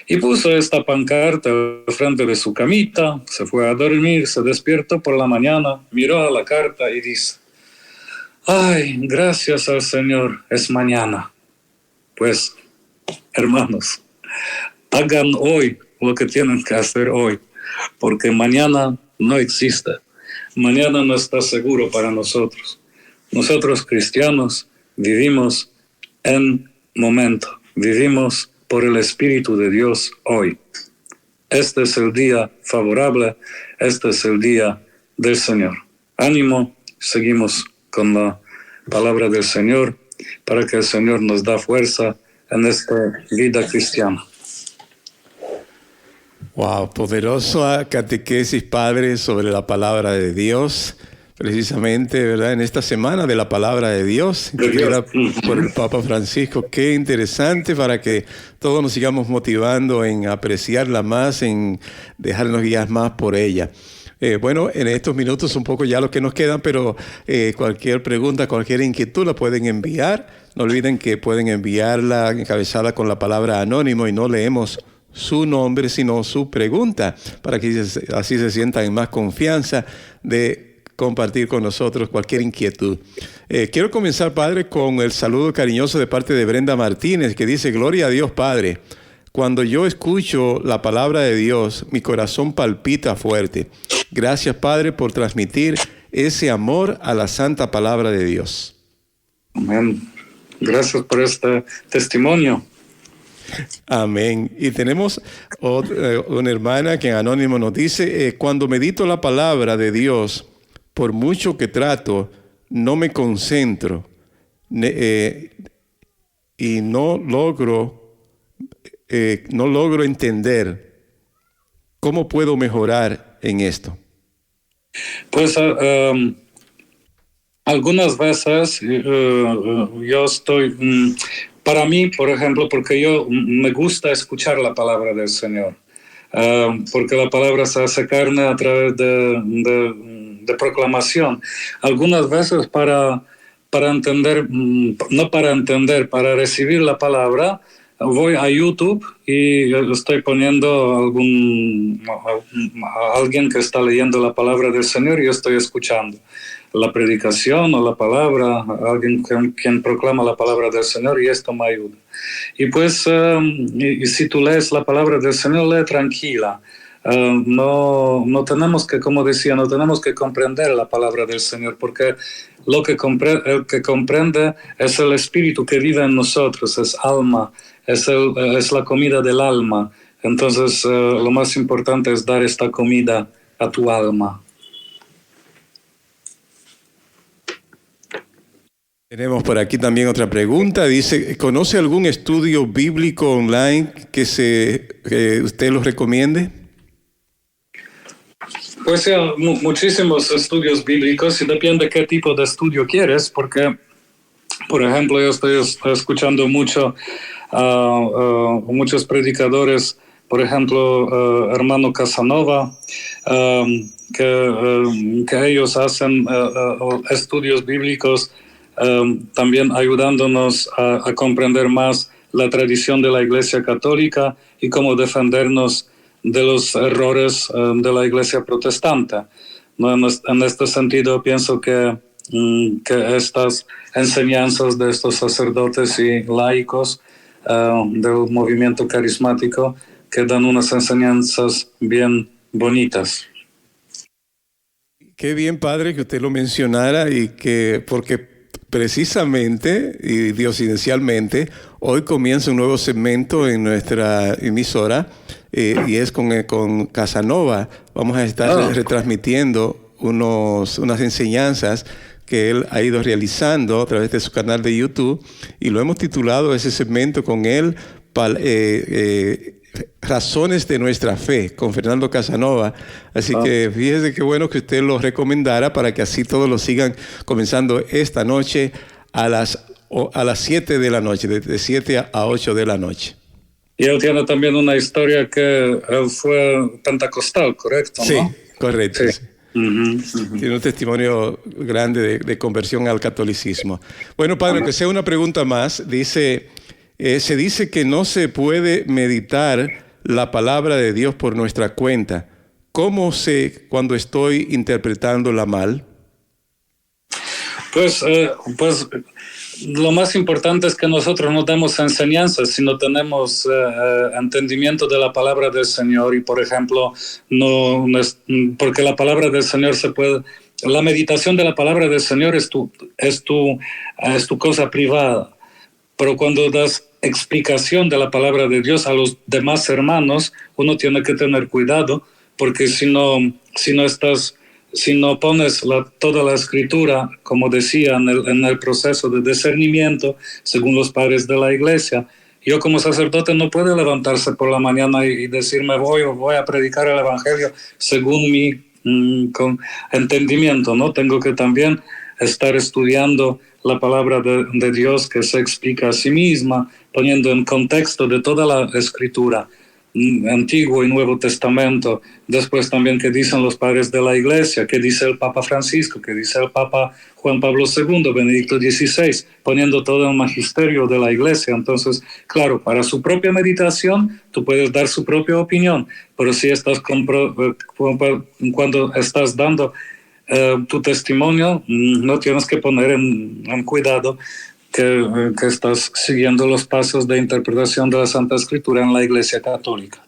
[SPEAKER 1] Y puso esta pancarta al frente de su camita, se fue a dormir, se despertó por la mañana, miró a la carta y dice, ay, gracias al Señor, es mañana. Pues, hermanos, hagan hoy lo que tienen que hacer hoy, porque mañana no existe. Mañana no está seguro para nosotros. Nosotros cristianos vivimos en momento, vivimos por el Espíritu de Dios hoy. Este es el día favorable, este es el día del Señor. Ánimo, seguimos con la palabra del Señor para que el Señor nos da fuerza en esta vida cristiana.
[SPEAKER 2] Wow, poderosa catequesis, Padre, sobre la palabra de Dios. Precisamente, ¿verdad? En esta semana de la palabra de Dios, inspirada por el Papa Francisco. Qué interesante para que todos nos sigamos motivando en apreciarla más, en dejarnos guiar más por ella. Bueno, en estos minutos un poco ya lo que nos quedan, pero cualquier pregunta, cualquier inquietud la pueden enviar. No olviden que pueden enviarla encabezada con la palabra anónimo y no leemos su nombre, sino su pregunta, para que así se sientan en más confianza de compartir con nosotros cualquier inquietud. Quiero comenzar, Padre, con el saludo cariñoso de parte de Brenda Martínez, que dice, gloria a Dios, Padre. Cuando yo escucho la palabra de Dios, mi corazón palpita fuerte. Gracias, Padre, por transmitir ese amor a la santa palabra de Dios.
[SPEAKER 1] Amén. Gracias por este testimonio.
[SPEAKER 2] Amén. Y tenemos una hermana que en Anónimo nos dice, cuando medito la palabra de Dios, por mucho que trato, no me concentro y no logro entender. ¿Cómo puedo mejorar en esto?
[SPEAKER 1] Pues algunas veces yo estoy, para mí, por ejemplo, porque yo me gusta escuchar la palabra del Señor, porque la palabra se hace carne a través de proclamación. Algunas veces para entender, no para entender, para recibir la palabra, voy a YouTube y estoy poniendo a alguien que está leyendo la palabra del Señor y yo estoy escuchando la predicación o la palabra, alguien quien proclama la palabra del Señor, y esto me ayuda. Y pues, y si tú lees la palabra del Señor, lee tranquila. No tenemos que, como decía, no tenemos que comprender la palabra del Señor, porque el que comprende es el Espíritu que vive en nosotros, es alma, es la comida del alma. Entonces, lo más importante es dar esta comida a tu alma.
[SPEAKER 2] Tenemos por aquí también otra pregunta. Dice, ¿conoce algún estudio bíblico online que usted los recomiende?
[SPEAKER 1] Pues sí, muchísimos estudios bíblicos y depende qué tipo de estudio quieres, porque, por ejemplo, yo estoy escuchando muchos predicadores, por ejemplo, hermano Casanova, que ellos hacen estudios bíblicos, también ayudándonos a comprender más la tradición de la Iglesia Católica y cómo defendernos de los errores de la Iglesia Protestante. ¿No? En este sentido, pienso que estas enseñanzas de estos sacerdotes y laicos del movimiento carismático que dan unas enseñanzas bien bonitas.
[SPEAKER 2] Qué bien, padre, que usted lo mencionara y porque precisamente y diosidencialmente hoy comienza un nuevo segmento en nuestra emisora y es con Casanova. Vamos a estar retransmitiendo unas enseñanzas que él ha ido realizando a través de su canal de YouTube y lo hemos titulado ese segmento con él, Razones de nuestra fe, con Fernando Casanova. Así que fíjese qué bueno que usted lo recomendara para que así todos lo sigan comenzando esta noche a las 7 de la noche, de 7 a 8 de la noche.
[SPEAKER 1] Y él tiene también una historia que él fue pentecostal, ¿correcto?
[SPEAKER 2] Sí,
[SPEAKER 1] ¿no?
[SPEAKER 2] correcto.
[SPEAKER 1] Sí.
[SPEAKER 2] Sí. Tiene un testimonio grande de conversión al catolicismo. Bueno, padre, que sea una pregunta más. Se dice que no se puede meditar la palabra de Dios por nuestra cuenta. ¿Cómo sé cuando estoy interpretándola mal? Pues
[SPEAKER 1] lo más importante es que nosotros no demos enseñanzas, sino tenemos entendimiento de la palabra del Señor y, por ejemplo, porque la palabra del Señor la meditación de la palabra del Señor es tu cosa privada. Pero cuando das explicación de la palabra de Dios a los demás hermanos, uno tiene que tener cuidado, porque si no pones toda la escritura, como decía, en el proceso de discernimiento, según los padres de la iglesia, yo como sacerdote no puedo levantarse por la mañana y decirme voy a predicar el evangelio según mi entendimiento, ¿no? Tengo que también estar estudiando la palabra de Dios que se explica a sí misma, poniendo en contexto de toda la escritura, Antiguo y Nuevo Testamento, después también qué dicen los padres de la Iglesia, qué dice el Papa Francisco, qué dice el Papa Juan Pablo II, Benedicto XVI, poniendo todo el magisterio de la Iglesia. Entonces, claro, para su propia meditación, tú puedes dar su propia opinión, pero si estás cuando estás dando tu testimonio, no tienes que poner en cuidado que estás siguiendo los pasos de interpretación de la Santa Escritura en la Iglesia Católica.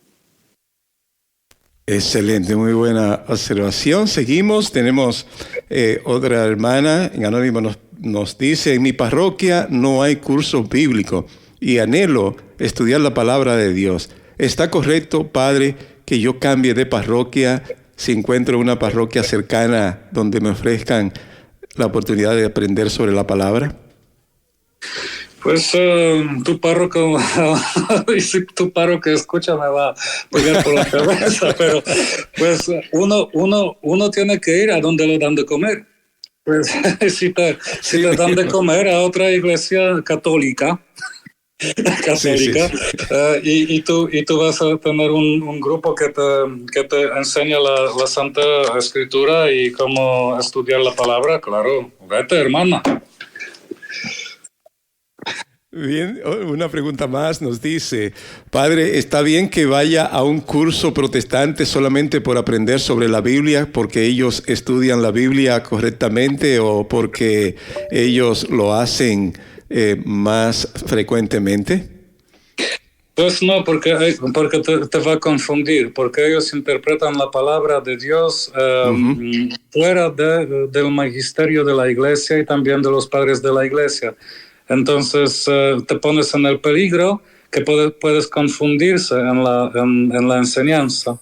[SPEAKER 2] Excelente, muy buena observación. Seguimos, tenemos otra hermana en Anónimo nos dice, en mi parroquia no hay curso bíblico y anhelo estudiar la palabra de Dios. ¿Está correcto, Padre, que yo cambie de parroquia si encuentro una parroquia cercana donde me ofrezcan la oportunidad de aprender sobre la palabra?
[SPEAKER 1] Pues tu párroco, si tu párroco escucha me va a pegar por la cabeza, pero pues uno tiene que ir a donde le dan de comer. Pues si te dan de comer a otra iglesia católica, sí. Y tú vas a tener un grupo que te enseña la Santa Escritura y cómo estudiar la palabra, claro, vete, hermana.
[SPEAKER 2] Bien, una pregunta más nos dice, Padre, ¿está bien que vaya a un curso protestante solamente por aprender sobre la Biblia, porque ellos estudian la Biblia correctamente o porque ellos lo hacen más frecuentemente?
[SPEAKER 1] Pues no, porque te va a confundir, porque ellos interpretan la palabra de Dios fuera del magisterio de la iglesia y también de los padres de la iglesia. Entonces te pones en el peligro que puedes confundirse en la enseñanza,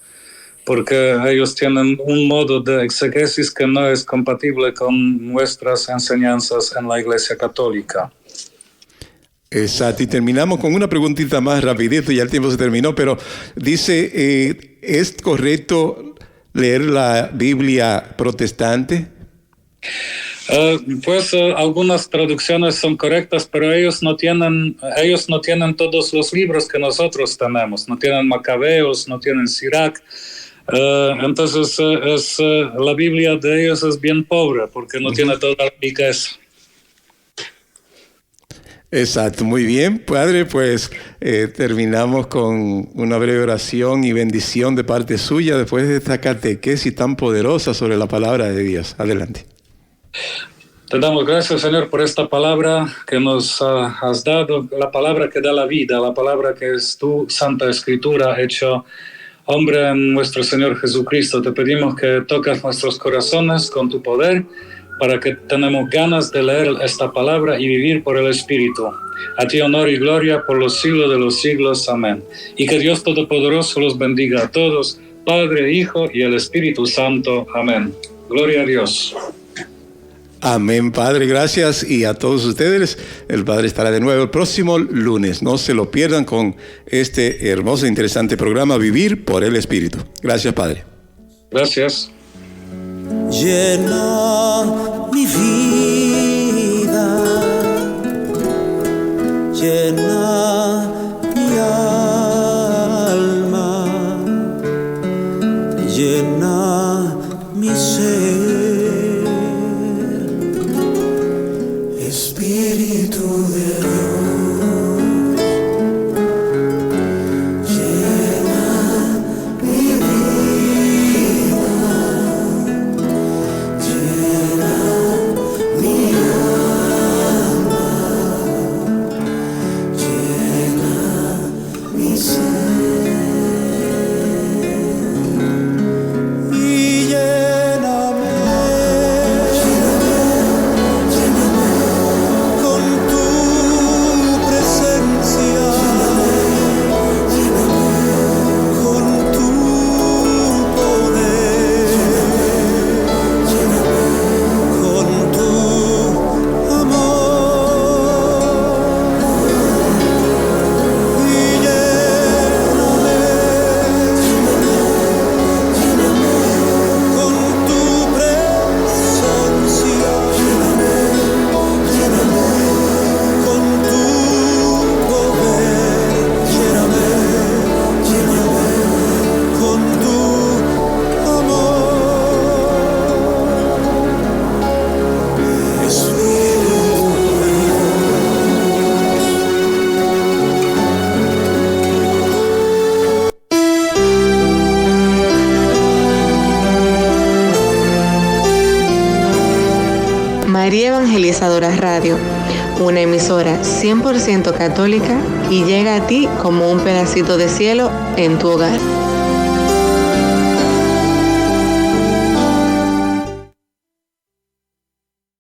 [SPEAKER 1] porque ellos tienen un modo de exegesis que no es compatible con nuestras enseñanzas en la Iglesia Católica.
[SPEAKER 2] Exacto, y terminamos con una preguntita más rapidito, ya el tiempo se terminó, pero dice, ¿es correcto leer la Biblia protestante?
[SPEAKER 1] Pues algunas traducciones son correctas, pero ellos no tienen todos los libros que nosotros tenemos. No tienen Macabeos, no tienen Sirac. Entonces la Biblia de ellos es bien pobre porque no tiene toda la riqueza.
[SPEAKER 2] Exacto, muy bien, Padre, pues terminamos con una breve oración y bendición de parte suya después de esta catequesis tan poderosa sobre la palabra de Dios. Adelante.
[SPEAKER 1] Te damos gracias, Señor, por esta palabra que nos has dado, la palabra que da la vida, la palabra que es tu Santa Escritura, hecho hombre en nuestro Señor Jesucristo. Te pedimos que toques nuestros corazones con tu poder para que tenemos ganas de leer esta palabra y vivir por el Espíritu. A ti honor y gloria por los siglos de los siglos. Amén. Y que Dios Todopoderoso los bendiga a todos, Padre, Hijo y el Espíritu Santo. Amén. Gloria a Dios.
[SPEAKER 2] Amén, Padre, gracias. Y a todos ustedes, el Padre estará de nuevo el próximo lunes. No se lo pierdan con este hermoso e interesante programa Vivir por el Espíritu. Gracias, Padre.
[SPEAKER 1] Gracias.
[SPEAKER 3] Llena mi vida, llena mi alma, llena mi ser. Espíritu de Dios, llena mi vida, llena mi alma, llena mi ser. Y lléname con tu presencia, con tu poder, con tu amor. Y lléname con tu presencia, con tu poder, lléname con tu amor. Espíritu de
[SPEAKER 4] María Evangelizadora Radio, una emisora 100% católica y llega a ti como un pedacito de cielo en tu hogar.